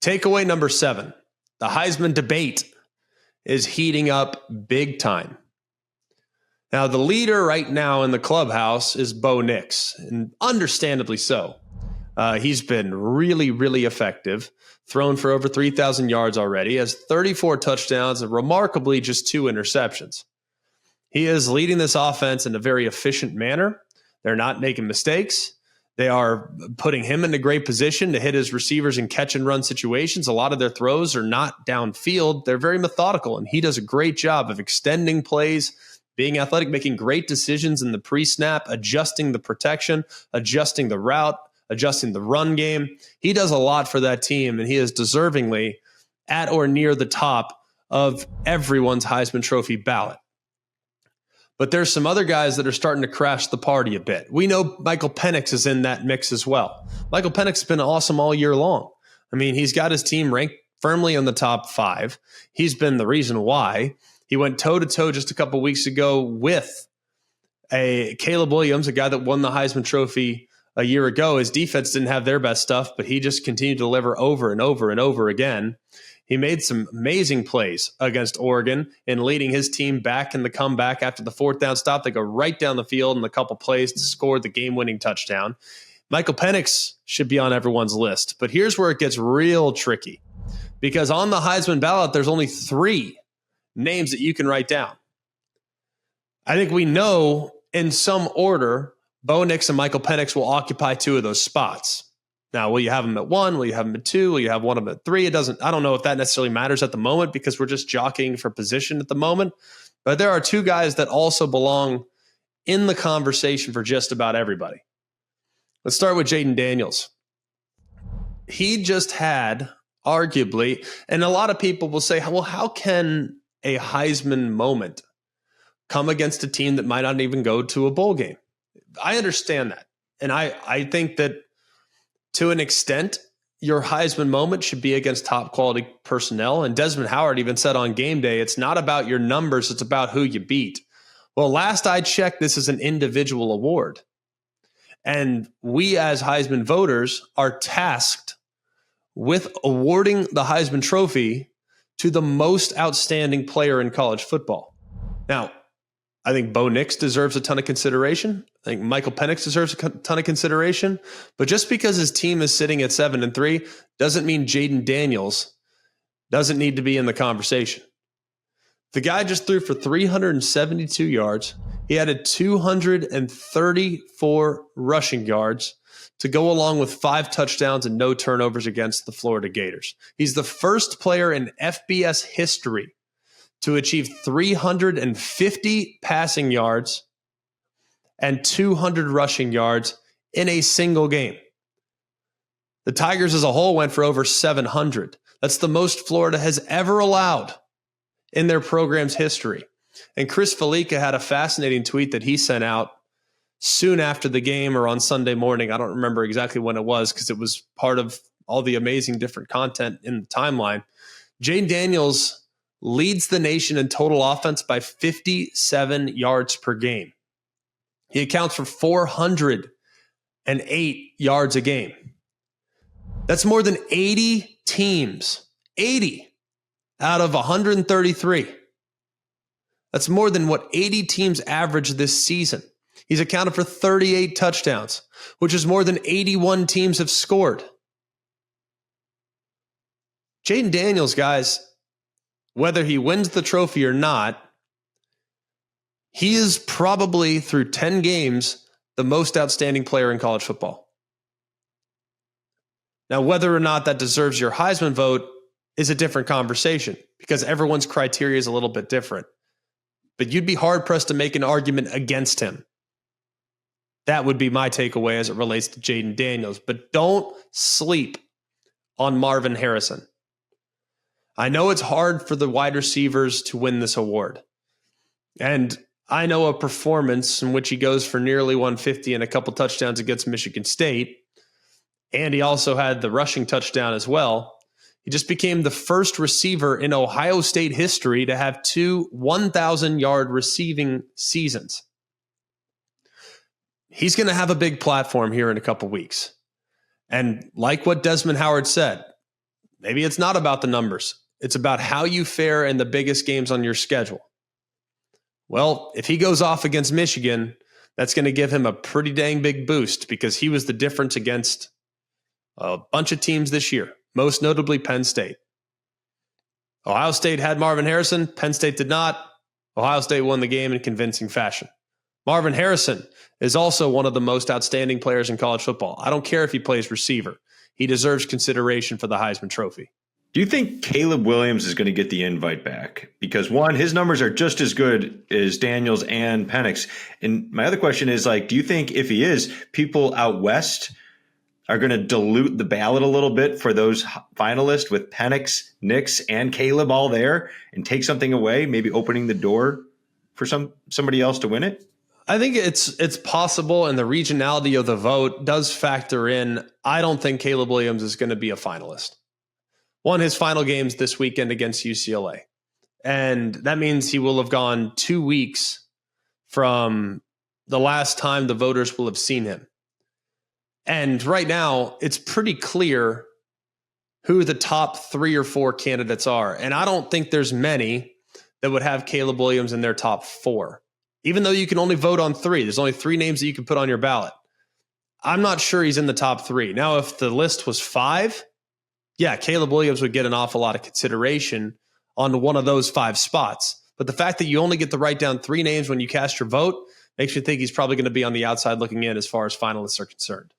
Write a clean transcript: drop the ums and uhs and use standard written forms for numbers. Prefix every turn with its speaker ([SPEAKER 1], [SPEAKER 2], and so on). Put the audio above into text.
[SPEAKER 1] Takeaway number 7, the Heisman debate is heating up big time. Now, the leader right now in the clubhouse is Bo Nix, and understandably so. He's been really, really effective, thrown for over 3,000 yards already, has 34 touchdowns, and remarkably just 2 interceptions. He is leading this offense in a very efficient manner. They're not making mistakes. They are putting him in a great position to hit his receivers in catch and run situations. A lot of their throws are not downfield. They're very methodical, and he does a great job of extending plays, being athletic, making great decisions in the pre-snap, adjusting the protection, adjusting the route, adjusting the run game. He does a lot for that team, and he is deservingly at or near the top of everyone's Heisman Trophy ballot. But there's some other guys that are starting to crash the party a bit. We know Michael Penix is in that mix as well. Michael Penix has been awesome all year long. I mean, he's got his team ranked firmly in the top 5. He's been the reason why. He went toe-to-toe just a couple weeks ago with a Caleb Williams, a guy that won the Heisman Trophy a year ago. His defense didn't have their best stuff, but he just continued to deliver over and over and over again. He made some amazing plays against Oregon in leading his team back in the comeback after the 4th down stop. They go right down the field in a couple plays to score the game-winning touchdown. Michael Penix should be on everyone's list. But here's where it gets real tricky, because on the Heisman ballot, there's only 3 names that you can write down. I think we know in some order, Bo Nix and Michael Penix will occupy 2 of those spots. Now, will you have them at 1? Will you have them at 2? Will you have one of them at 3? I don't know if that necessarily matters at the moment, because we're just jockeying for position at the moment. But there are 2 guys that also belong in the conversation for just about everybody. Let's start with Jaden Daniels. He just had, arguably, and a lot of people will say, well, how can a Heisman moment come against a team that might not even go to a bowl game? I understand that. And I think that to an extent, your Heisman moment should be against top quality personnel. And Desmond Howard even said on game day, it's not about your numbers, it's about who you beat. Well, last I checked, this is an individual award. And we as Heisman voters are tasked with awarding the Heisman Trophy to the most outstanding player in college football. Now, I think Bo Nix deserves a ton of consideration. I think Michael Penix deserves a ton of consideration. But just because his team is sitting at 7-3 doesn't mean Jaden Daniels doesn't need to be in the conversation. The guy just threw for 372 yards. He added 234 rushing yards to go along with 5 touchdowns and no turnovers against the Florida Gators. He's the first player in FBS history to achieve 350 passing yards and 200 rushing yards in a single game. The Tigers as a whole went for over 700. That's the most Florida has ever allowed in their program's history. And Chris Felica had a fascinating tweet that he sent out soon after the game or on Sunday morning. I don't remember exactly when it was, because it was part of all the amazing different content in the timeline. Jaden Daniels leads the nation in total offense by 57 yards per game. He accounts for 408 yards a game. That's more than 80 teams, 80 out of 133. That's more than what 80 teams averaged this season. He's accounted for 38 touchdowns, which is more than 81 teams have scored. Jaden Daniels, guys, whether he wins the trophy or not, he is probably, through 10 games, the most outstanding player in college football. Now, whether or not that deserves your Heisman vote is a different conversation, because everyone's criteria is a little bit different. But you'd be hard-pressed to make an argument against him. That would be my takeaway as it relates to Jaden Daniels. But don't sleep on Marvin Harrison. I know it's hard for the wide receivers to win this award. And I know a performance in which he goes for nearly 150 and a couple touchdowns against Michigan State. And he also had the rushing touchdown as well. He just became the first receiver in Ohio State history to have 2 1,000-yard receiving seasons. He's going to have a big platform here in a couple weeks. And like what Desmond Howard said, Maybe it's not about the numbers. It's about how you fare in the biggest games on your schedule. Well, if he goes off against Michigan, that's going to give him a pretty dang big boost because he was the difference against a bunch of teams this year, most notably Penn State. Ohio State had Marvin Harrison. Penn State did not. Ohio State won the game in convincing fashion. Marvin Harrison is also one of the most outstanding players in college football. I don't care if he plays receiver. He deserves consideration for the Heisman Trophy.
[SPEAKER 2] Do you think Caleb Williams is going to get the invite back? Because one, his numbers are just as good as Daniels and Penix. And my other question is, like, do you think if he is, people out west are going to dilute the ballot a little bit for those finalists with Penix, Nix, and Caleb all there and take something away, maybe opening the door for somebody else to win it?
[SPEAKER 1] I think it's possible, and the regionality of the vote does factor in. I don't think Caleb Williams is going to be a finalist. Won his final games this weekend against UCLA. And that means he will have gone 2 weeks from the last time the voters will have seen him. And right now, it's pretty clear who the top 3 or 4 candidates are. And I don't think there's many that would have Caleb Williams in their top 4. Even though you can only vote on 3. There's only 3 names that you can put on your ballot. I'm not sure he's in the top 3. Now, if the list was 5, yeah, Caleb Williams would get an awful lot of consideration on one of those 5 spots. But the fact that you only get to write down 3 names when you cast your vote makes me think he's probably going to be on the outside looking in as far as finalists are concerned.